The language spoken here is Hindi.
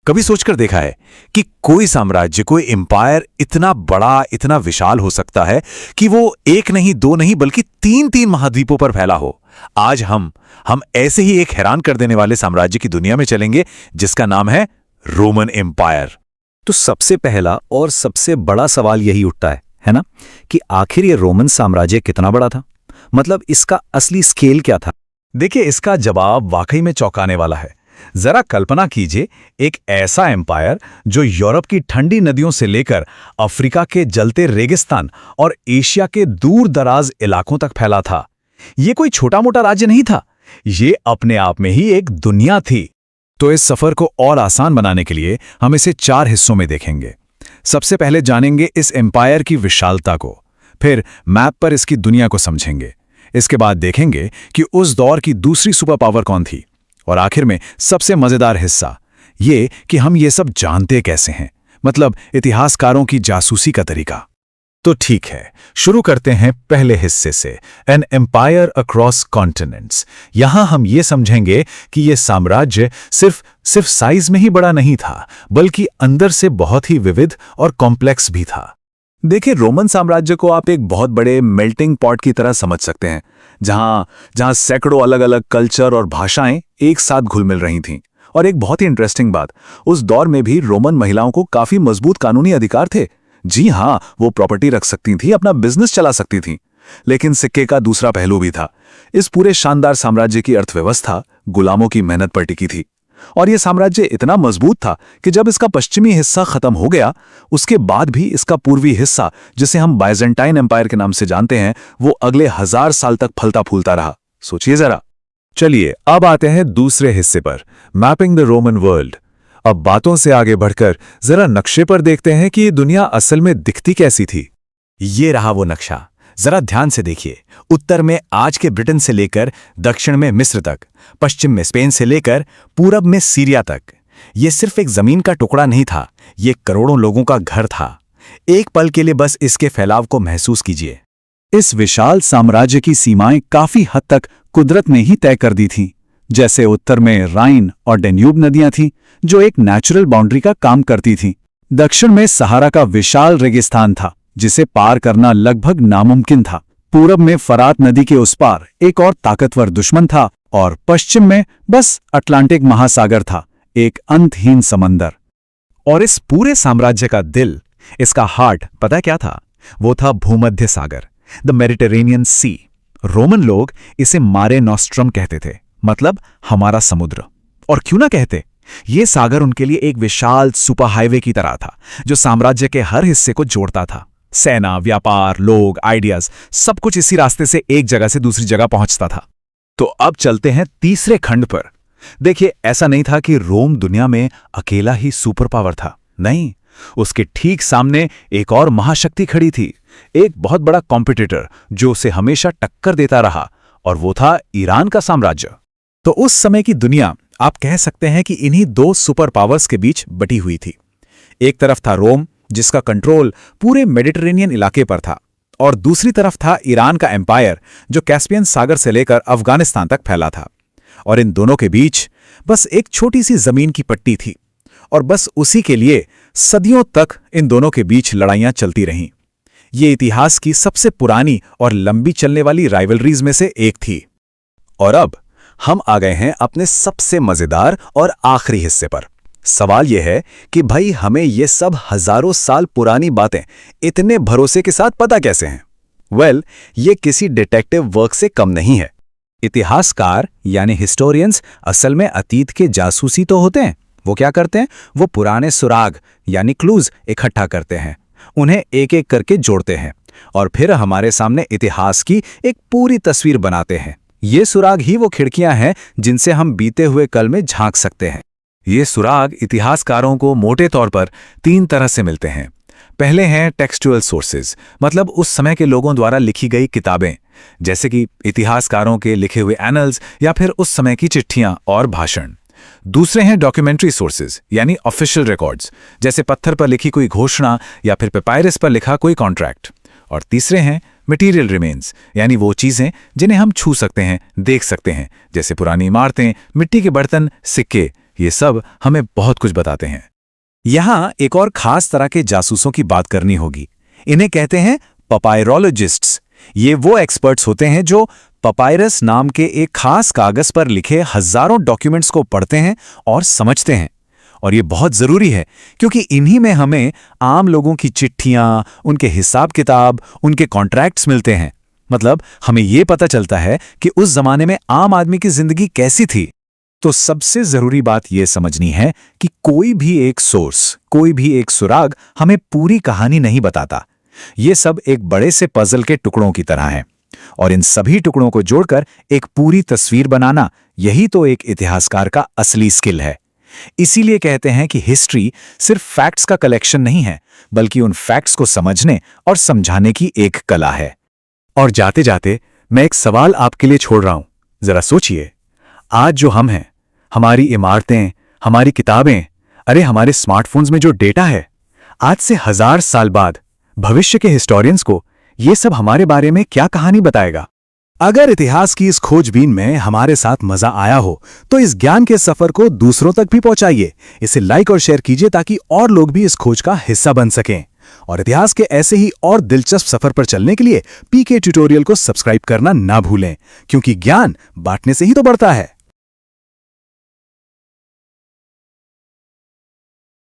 कभी सोचकर देखा है कि कोई साम्राज्य, कोई एम्पायर इतना बड़ा, इतना विशाल हो सकता है कि वो एक नहीं, दो नहीं, बल्कि तीन तीन महाद्वीपों पर फैला हो। आज हम ऐसे ही एक हैरान कर देने वाले साम्राज्य की दुनिया में चलेंगे जिसका नाम है रोमन एम्पायर। तो सबसे पहला और सबसे बड़ा सवाल यही उठता है ना, कि आखिर ये रोमन साम्राज्य कितना बड़ा था? मतलब इसका असली स्केल क्या था? देखिए, इसका जवाब वाकई में चौंकाने वाला है। जरा कल्पना कीजिए, एक ऐसा एम्पायर जो यूरोप की ठंडी नदियों से लेकर अफ्रीका के जलते रेगिस्तान और एशिया के दूर दराज इलाकों तक फैला था। ये कोई छोटा मोटा राज्य नहीं था, ये अपने आप में ही एक दुनिया थी। तो इस सफर को और आसान बनाने के लिए हम इसे 4 हिस्सों में देखेंगे। सबसे पहले जानेंगे इस एम्पायर की विशालता को, फिर मैप पर इसकी दुनिया को समझेंगे, इसके बाद देखेंगे कि उस दौर की दूसरी सुपर पावर कौन थी, और आखिर में सबसे मजेदार हिस्सा ये कि हम ये सब जानते कैसे हैं, मतलब इतिहासकारों की जासूसी का तरीका। तो ठीक है, शुरू करते हैं पहले हिस्से से, एन एम्पायर अक्रॉस कॉन्टिनेंट्स। यहां हम ये समझेंगे कि ये साम्राज्य सिर्फ साइज में ही बड़ा नहीं था, बल्कि अंदर से बहुत ही विविध और कॉम्प्लेक्स भी था। देखिए, रोमन साम्राज्य को आप एक बहुत बड़े मेल्टिंग पॉट की तरह समझ सकते हैं, जहां सैकड़ों अलग अलग कल्चर और भाषाएं एक साथ घुल मिल रही थीं। और एक बहुत ही इंटरेस्टिंग बात, उस दौर में भी रोमन महिलाओं को काफी मजबूत कानूनी अधिकार थे। जी हां, वो प्रॉपर्टी रख सकती थीं, अपना बिजनेस चला सकती थीं। लेकिन सिक्के का दूसरा पहलू भी था। इस पूरे शानदार साम्राज्य की अर्थव्यवस्था गुलामों की मेहनत पर टिकी थी। और यह साम्राज्य इतना मजबूत था कि जब इसका पश्चिमी हिस्सा खत्म हो गया, उसके बाद भी इसका पूर्वी हिस्सा, जिसे हम बाइजेंटाइन एम्पायर के नाम से जानते हैं, वो अगले 1000 साल तक फलता फूलता रहा। सोचिए जरा। चलिए, अब आते हैं दूसरे हिस्से पर, मैपिंग द रोमन वर्ल्ड। अब बातों से आगे बढ़कर जरा नक्शे पर देखते हैं कि ये दुनिया असल में दिखती कैसी थी। ये रहा वो नक्शा, जरा ध्यान से देखिए। उत्तर में आज के ब्रिटेन से लेकर दक्षिण में मिस्र तक, पश्चिम में स्पेन से लेकर पूरब में सीरिया तक। ये सिर्फ एक जमीन का टुकड़ा नहीं था, ये करोड़ों लोगों का घर था। एक पल के लिए बस इसके फैलाव को महसूस कीजिए। इस विशाल साम्राज्य की सीमाएं काफी हद तक कुदरत ने ही तय कर दी थीं। जैसे उत्तर में राइन और डेन्यूब नदियां थीं, जो एक नेचुरल बाउंड्री का काम करती थीं। दक्षिण में सहारा का विशाल रेगिस्तान था, जिसे पार करना लगभग नामुमकिन था। पूरब में फरात नदी के उस पार एक और ताकतवर दुश्मन था, और पश्चिम में बस अटलांटिक महासागर था, एक अंतहीन समंदर। और इस पूरे साम्राज्य का दिल, इसका हार्ट, पता क्या था? वो था भूमध्य सागर, द मेडिटेरेनियन सी। रोमन लोग इसे मारे नॉस्ट्रम कहते थे, मतलब हमारा समुद्र। और क्यों ना कहते, ये सागर उनके लिए एक विशाल सुपर हाईवे की तरह था, जो साम्राज्य के हर हिस्से को जोड़ता था। सेना, व्यापार, लोग, आइडियाज, सब कुछ इसी रास्ते से एक जगह से दूसरी जगह पहुंचता था। तो अब चलते हैं तीसरे खंड पर। देखिए, ऐसा नहीं था कि रोम दुनिया में अकेला ही सुपर पावर था। नहीं, उसके ठीक सामने एक और महाशक्ति खड़ी थी, एक बहुत बड़ा कॉम्पिटिटर जो उसे हमेशा टक्कर देता रहा, और वो था ईरान का साम्राज्य। तो उस समय की दुनिया, आप कह सकते हैं कि इन्हीं 2 सुपर पावर्स के बीच बटी हुई थी। एक तरफ था रोम, जिसका कंट्रोल पूरे मेडिटेरेनियन इलाके पर था, और दूसरी तरफ था ईरान का एम्पायर, जो कैस्पियन सागर से लेकर अफगानिस्तान तक फैला था। और इन दोनों के बीच बस एक छोटी सी जमीन की पट्टी थी, और बस उसी के लिए सदियों तक इन दोनों के बीच लड़ाइयां चलती रहीं। ये इतिहास की सबसे पुरानी और लंबी चलने वाली राइवलरीज में से एक थी। और अब हम आ गए हैं अपने सबसे मजेदार और आखिरी हिस्से पर। सवाल यह है कि भाई, हमें ये सब हजारों साल पुरानी बातें इतने भरोसे के साथ पता कैसे हैं? वेल, ये किसी डिटेक्टिव वर्क से कम नहीं है। इतिहासकार यानी हिस्टोरियंस असल में अतीत के जासूसी तो होते हैं। वो क्या करते हैं? वो पुराने सुराग यानी क्लूज इकट्ठा करते हैं, उन्हें एक एक करके जोड़ते हैं, और फिर हमारे सामने इतिहास की एक पूरी तस्वीर बनाते हैं। ये सुराग ही वो खिड़कियां हैं जिनसे हम बीते हुए कल में झांक सकते हैं। ये सुराग इतिहासकारों को मोटे तौर पर 3 तरह से मिलते हैं। पहले हैं टेक्सचुअल सोर्सेज, मतलब उस समय के लोगों द्वारा लिखी गई किताबें, जैसे कि इतिहासकारों के लिखे हुए एनल्स या फिर उस समय की चिट्ठियां और भाषण। दूसरे हैं डॉक्यूमेंट्री सोर्सेज, यानी ऑफिशियल रिकॉर्ड्स, जैसे पत्थर पर लिखी कोई घोषणा या फिर पेपायरस पर लिखा कोई कॉन्ट्रैक्ट। और तीसरे हैं मटेरियल रिमेन्स, यानी वो चीजें जिन्हें हम छू सकते हैं, देख सकते हैं, जैसे पुरानी इमारतें, मिट्टी के बर्तन, सिक्के, ये सब हमें बहुत कुछ बताते हैं। यहाँ एक और खास तरह के जासूसों की बात करनी होगी। इन्हें कहते हैं पपायरोलॉजिस्ट्स। ये वो एक्सपर्ट्स होते हैं जो पपायरस नाम के एक खास कागज पर लिखे हजारों डॉक्यूमेंट्स को पढ़ते हैं और समझते हैं। और ये बहुत जरूरी है क्योंकि इन्हीं में हमें आम लोगों की चिट्ठियां, उनके हिसाब किताब, उनके कॉन्ट्रैक्ट्स मिलते हैं। मतलब हमें ये पता चलता है कि उस जमाने में आम आदमी की जिंदगी कैसी थी। तो सबसे जरूरी बात यह समझनी है कि कोई भी एक सोर्स, कोई भी एक सुराग हमें पूरी कहानी नहीं बताता। ये सब एक बड़े से पजल के टुकड़ों की तरह हैं और इन सभी टुकड़ों को जोड़कर एक पूरी तस्वीर बनाना, यही तो एक इतिहासकार का असली स्किल है। इसीलिए कहते हैं कि हिस्ट्री सिर्फ फैक्ट्स का कलेक्शन नहीं है, बल्कि उन फैक्ट्स को समझने और समझाने की एक कला है। और जाते जाते मैं एक सवाल आपके लिए छोड़ रहा हूं। जरा सोचिए, आज जो हम हैं, हमारी इमारतें, हमारी किताबें, अरे हमारे स्मार्टफोन्स में जो डेटा है, आज से 1000 साल बाद भविष्य के हिस्टोरियंस को ये सब हमारे बारे में क्या कहानी बताएगा? अगर इतिहास की इस खोजबीन में हमारे साथ मजा आया हो तो इस ज्ञान के सफर को दूसरों तक भी पहुंचाइए। इसे लाइक और शेयर कीजिए ताकि और लोग भी इस खोज का हिस्सा बन सकें। और इतिहास के ऐसे ही और दिलचस्प सफर पर चलने के लिए पीके ट्यूटोरियल को सब्सक्राइब करना ना भूलें, क्योंकि ज्ञान बांटने से ही तो बढ़ता है।